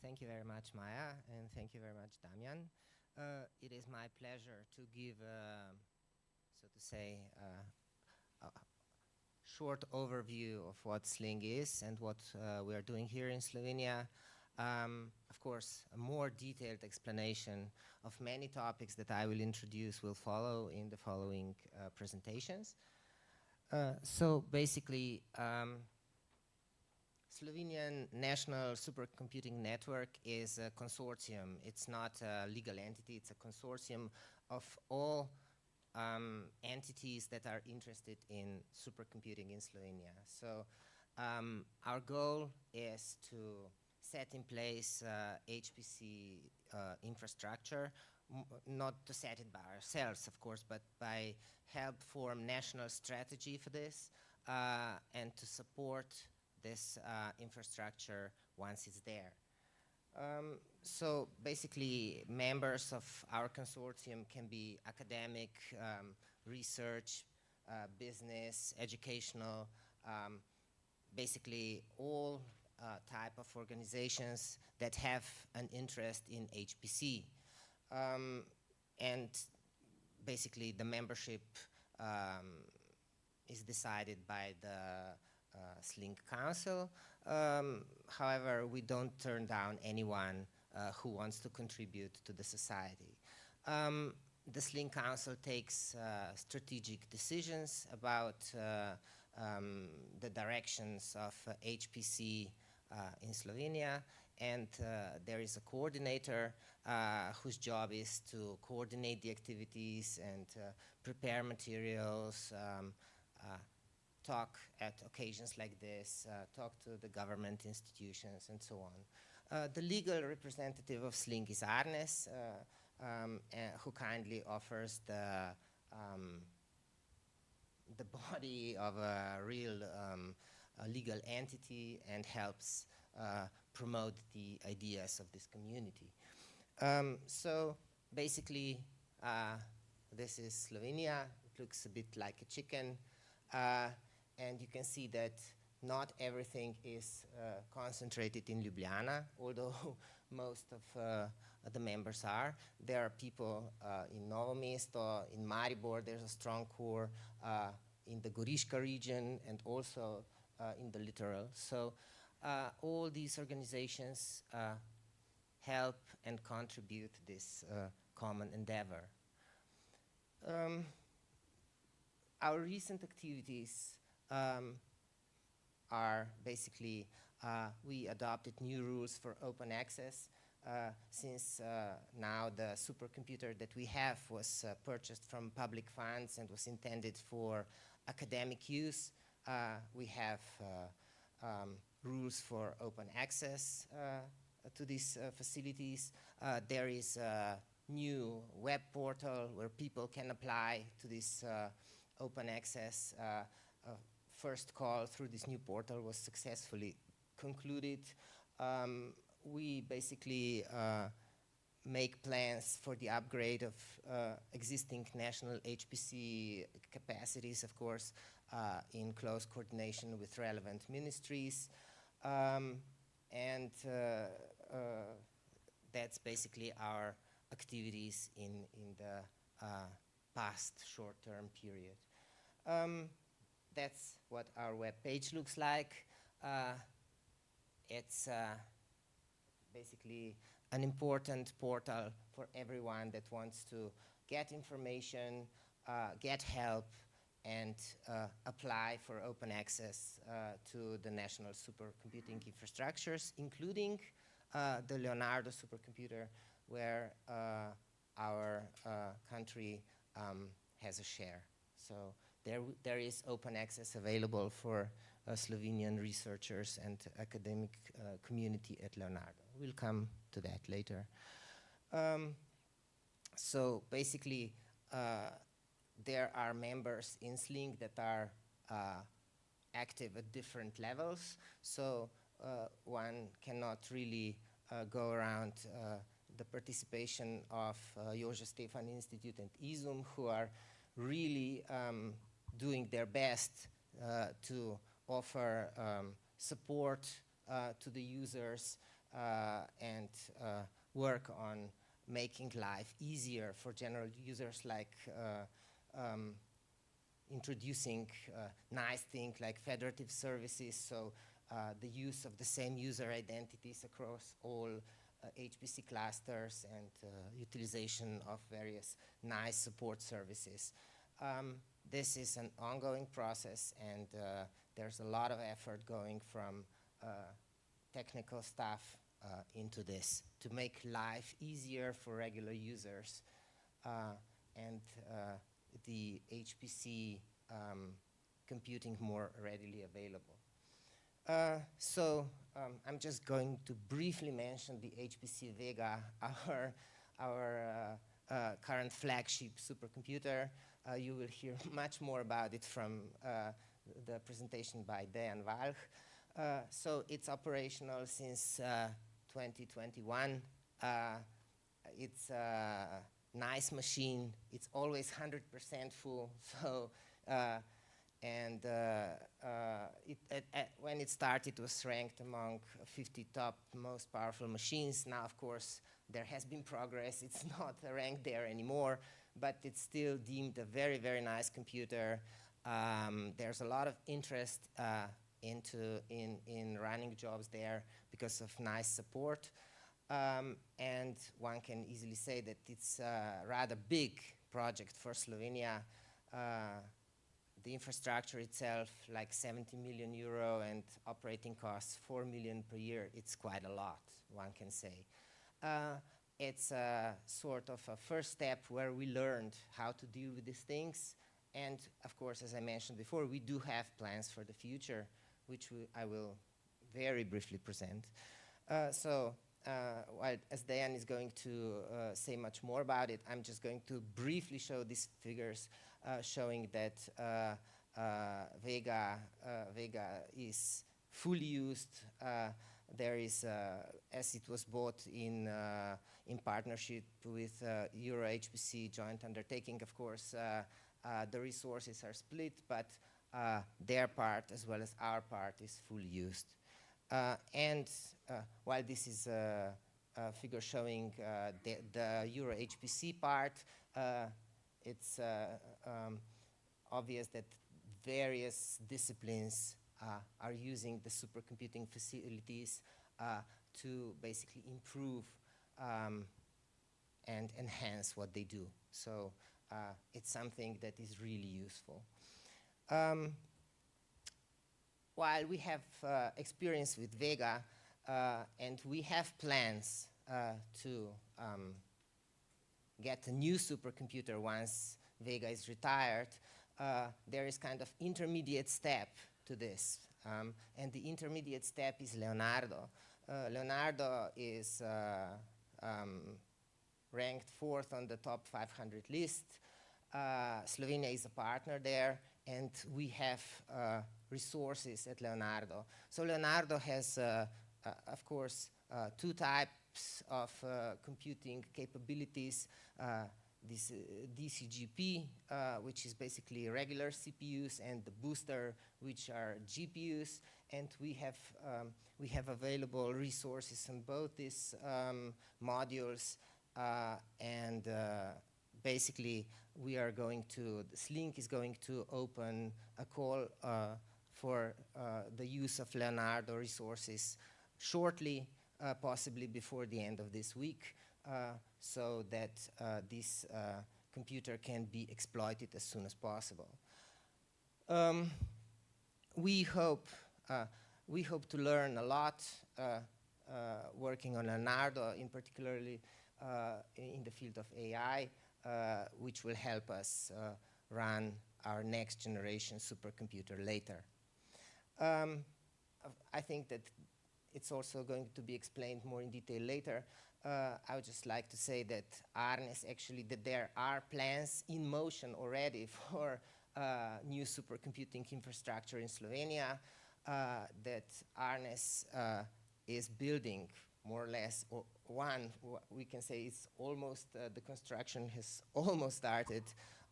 Thank you very much, Maya, and thank you very much, Damian. It is my pleasure to give, so to say, a short overview of what SLING is and what we are doing here in Slovenia. Of course, a more detailed explanation of many topics that I will introduce will follow in the following presentations. So basically, Slovenian National Supercomputing Network is a consortium. It's not a legal entity, it's a consortium of all entities that are interested in supercomputing in Slovenia. So our goal is to set in place HPC infrastructure, not to set it by ourselves, of course, but by help form national strategy for this and to support this infrastructure once it's there. So basically, members of our consortium can be academic, research, business, educational, basically all type of organizations that have an interest in HPC. And basically, the membership is decided by the SLING Council. However, we don't turn down anyone who wants to contribute to the society. The SLING Council takes strategic decisions about the directions of HPC in Slovenia, and there is a coordinator whose job is to coordinate the activities and prepare materials, talk at occasions like this, talk to the government institutions, and so on. The legal representative of SLING is Arnes, who kindly offers the body of a real legal entity and helps promote the ideas of this community. So basically, this is Slovenia. It looks a bit like a chicken. And you can see that not everything is concentrated in Ljubljana, although most of the members are. There are people in Novo Mesto, in Maribor, there's a strong core, in the Goriška region, and also in the littoral. So all these organizations help and contribute to this common endeavor. Our recent activities are basically, we adopted new rules for open access since now the supercomputer that we have was purchased from public funds and was intended for academic use. We have rules for open access to these facilities. There is a new web portal where people can apply to this open access. First call through this new portal was successfully concluded. We basically make plans for the upgrade of existing national HPC capacities, of course, in close coordination with relevant ministries. And that's basically our activities in the past short-term period. That's what our web page looks like. It's basically an important portal for everyone that wants to get information, get help, and apply for open access to the national supercomputing infrastructures, including the Leonardo supercomputer, where our country has a share. So there is open access available for Slovenian researchers and academic community at Leonardo. We'll come to that later. So basically, there are members in SLING that are active at different levels. So one cannot really go around the participation of Jože Stefan Institute and IZUM, who are really doing their best to offer support to the users and work on making life easier for general users, like introducing nice things like federative services, so the use of the same user identities across all HPC clusters, and utilization of various nice support services. This is an ongoing process, and there's a lot of effort going from technical stuff into this to make life easier for regular users, and the HPC computing more readily available. I'm just going to briefly mention the HPC Vega, our current flagship supercomputer. You will hear much more about it from the presentation by Dan Walch. So it's operational since 2021. It's a nice machine. It's always 100% full. So, when it started, it was ranked among 50 top most powerful machines. Now, of course, there has been progress. It's not ranked there anymore, but it's still deemed a very, very nice computer. There's a lot of interest in running jobs there because of nice support. And one can easily say that it's a rather big project for Slovenia. The infrastructure itself, like 70 million euro, and operating costs 4 million per year. It's quite a lot, one can say. It's a sort of a first step where we learned how to deal with these things. And of course, as I mentioned before, we do have plans for the future, which I will very briefly present. While as Diane is going to say much more about it, I'm just going to briefly show these figures showing that Vega is fully used. There is, as it was bought in partnership with Euro HPC joint undertaking, of course, the resources are split, but their part as well as our part is fully used. While this is a figure showing the Euro HPC part, it's obvious that various disciplines are using the supercomputing facilities to basically improve and enhance what they do. So it's something that is really useful. While we have experience with Vega, and we have plans to get a new supercomputer once Vega is retired, there is kind of intermediate step to this. And the intermediate step is Leonardo. Leonardo is ranked 4th on the top 500 list. Slovenia is a partner there, and we have resources at Leonardo. So Leonardo has, of course, two types of computing capabilities. This DCGP, which is basically regular CPUs, and the booster, which are GPUs. And we have available resources on both these modules. Basically, we are going to, SLING is going to open a call for the use of Leonardo resources shortly, possibly before the end of this week, so that this computer can be exploited as soon as possible. We hope to learn a lot working on Leonardo, in particularly in the field of AI, which will help us run our next generation supercomputer later. I think that it's also going to be explained more in detail later. I would just like to say that Arnes actually, that there are plans in motion already for new supercomputing infrastructure in Slovenia, that Arnes is building more or less, or we can say it's almost, the construction has almost started,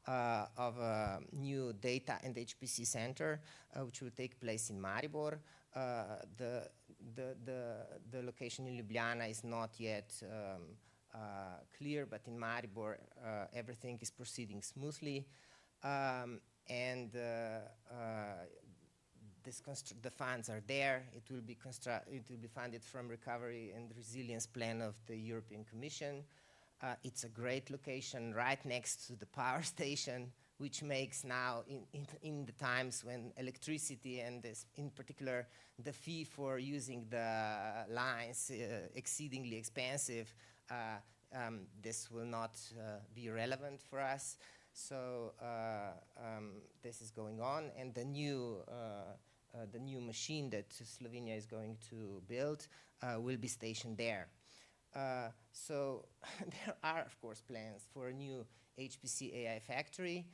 of a new data and HPC center, which will take place in Maribor. the location in Ljubljana is not yet clear, but in Maribor everything is proceeding smoothly, and the funds are there. It will be funded from Recovery and Resilience Plan of the European Commission. It's a great location right next to the power station, which makes now, in the times when electricity and this, in particular the fee for using the lines exceedingly expensive, this will not be relevant for us. So this is going on, and the new machine that Slovenia is going to build will be stationed there. So there are, of course, plans for a new HPC AI factory.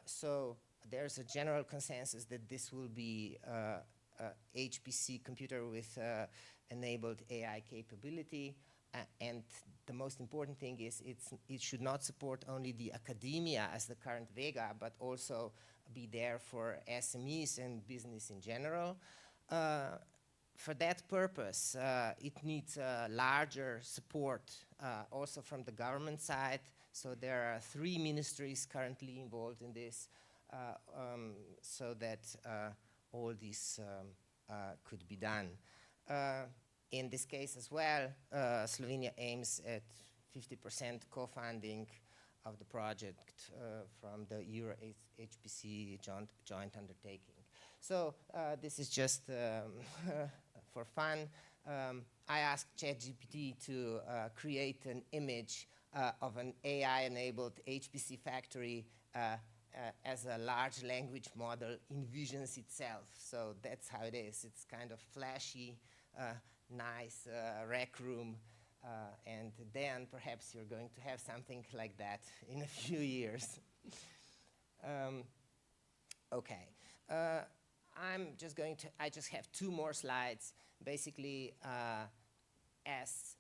So there's a general consensus that this will be a HPC computer with enabled AI capability. And the most important thing is it should not support only the academia as the current Vega, but also be there for SMEs and business in general. For that purpose, it needs larger support also from the government side. So there are 3 ministries currently involved in this, so that all this could be done. In this case as well, Slovenia aims at 50% co-funding of the project from the Euro HPC joint undertaking. So this is just for fun. I asked ChatGPT to create an image of an AI-enabled HPC factory as a large language model envisions itself. So that's how it is. It's kind of flashy, nice rec room, and then perhaps you're going to have something like that in a few years. Okay. I just have 2 more slides. Basically, as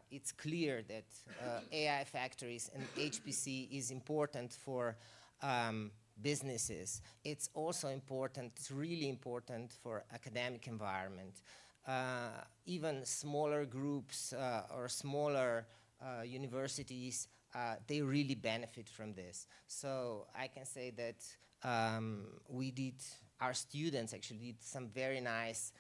it's clear that AI factories and HPC is important for businesses, it's also important, it's really important for academic environment. Even smaller groups or smaller universities, they really benefit from this. So I can say that our students actually did some very nice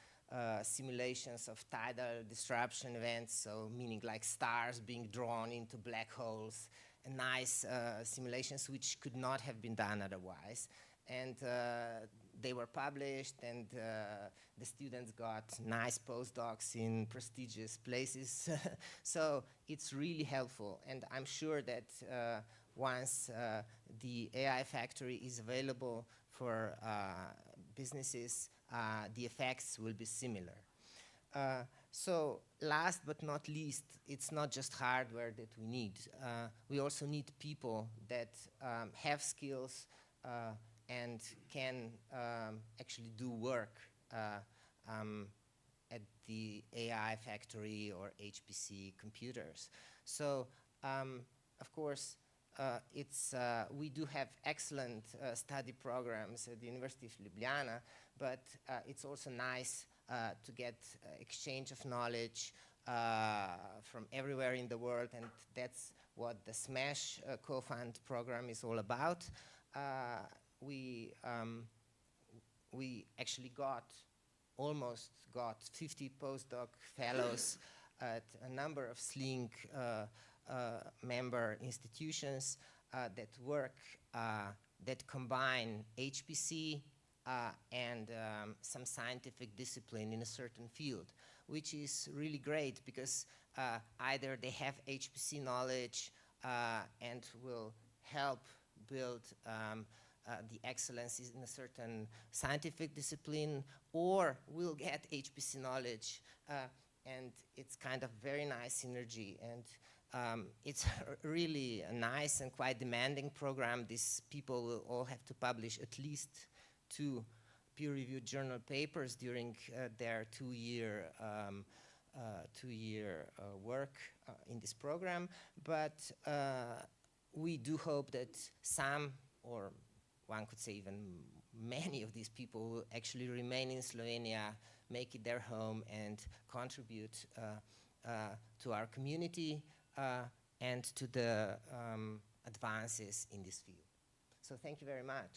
simulations of tidal disruption events, so meaning like stars being drawn into black holes, and nice simulations which could not have been done otherwise. And they were published, and the students got nice postdocs in prestigious places. So it's really helpful, and I'm sure that once the AI factory is available for businesses, the effects will be similar. So last but not least, it's not just hardware that we need. We also need people that have skills and can actually do work at the AI factory or HPC computers. So of course, we do have excellent study programs at the University of Ljubljana, but it's also nice to get exchange of knowledge from everywhere in the world, and that's what the SMASH co-fund program is all about. We actually almost got 50 postdoc fellows at a number of SLING member institutions that work, that combine HPC and some scientific discipline in a certain field, which is really great because either they have HPC knowledge and will help build the excellencies in a certain scientific discipline, or will get HPC knowledge, and it's kind of very nice synergy. And it's really a nice and quite demanding program. These people will all have to publish at least 2 peer-reviewed journal papers during their 2-year work in this program. But we do hope that some, or one could say even many of these people, will actually remain in Slovenia, make it their home and contribute to our community and to the advances in this field. So thank you very much.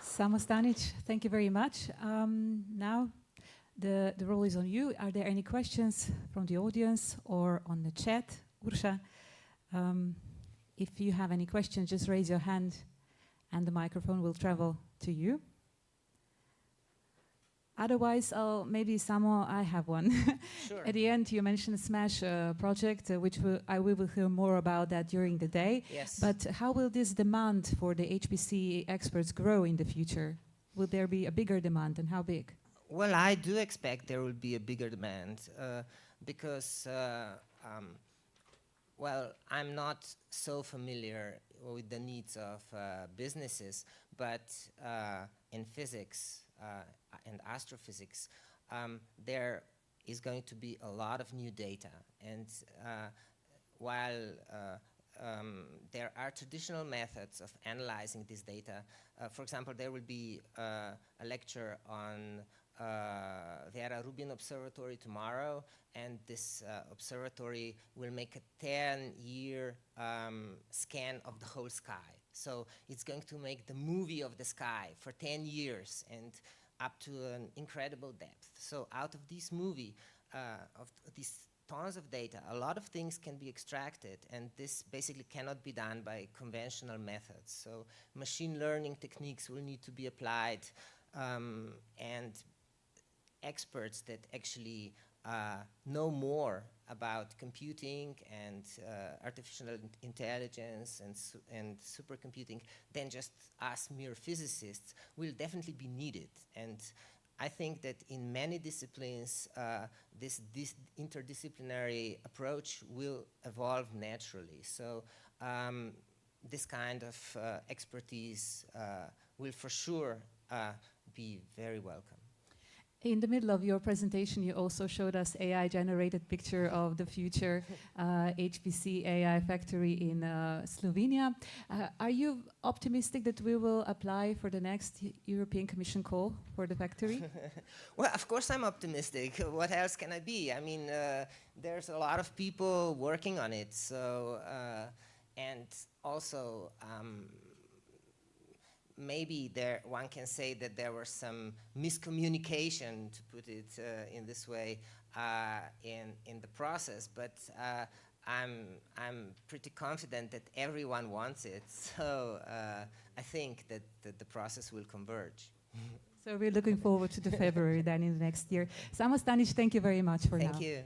Samo Stanič, thank you very much. Now the role is on you. Are there any questions from the audience or on the chat? Ursha, if you have any questions, just raise your hand and the microphone will travel to you. Otherwise, maybe Samo, I have one. Sure. At the end, you mentioned the SMASH project, which we will hear more about that during the day. Yes. But how will this demand for the HPC experts grow in the future? Will there be a bigger demand, and how big? Well, I do expect there will be a bigger demand because, well, I'm not so familiar with the needs of businesses, but in physics and astrophysics, there is going to be a lot of new data. And while there are traditional methods of analyzing this data, for example, there will be a lecture on Vera Rubin Observatory tomorrow, and this observatory will make a 10-year scan of the whole sky. So it's going to make the movie of the sky for 10 years and up to an incredible depth. So out of this movie, of these tons of data, a lot of things can be extracted, and this basically cannot be done by conventional methods. So machine learning techniques will need to be applied, and experts that actually know more about computing and artificial intelligence and supercomputing than just us mere physicists will definitely be needed. And I think that in many disciplines, this interdisciplinary approach will evolve naturally. So this kind of expertise will for sure be very welcome. In the middle of your presentation, you also showed us AI-generated picture of the future HPC AI factory in Slovenia. Are you optimistic that we will apply for the next European Commission call for the factory? Well, of course I'm optimistic. What else can I be? I mean, there's a lot of people working on it. So, and also, maybe one can say that there was some miscommunication, to put it in this way, in the process. But I'm pretty confident that everyone wants it. So I think that the process will converge. So we're looking forward to the February then in the next year. Samo Stanič, thank you very much for now. Thank you.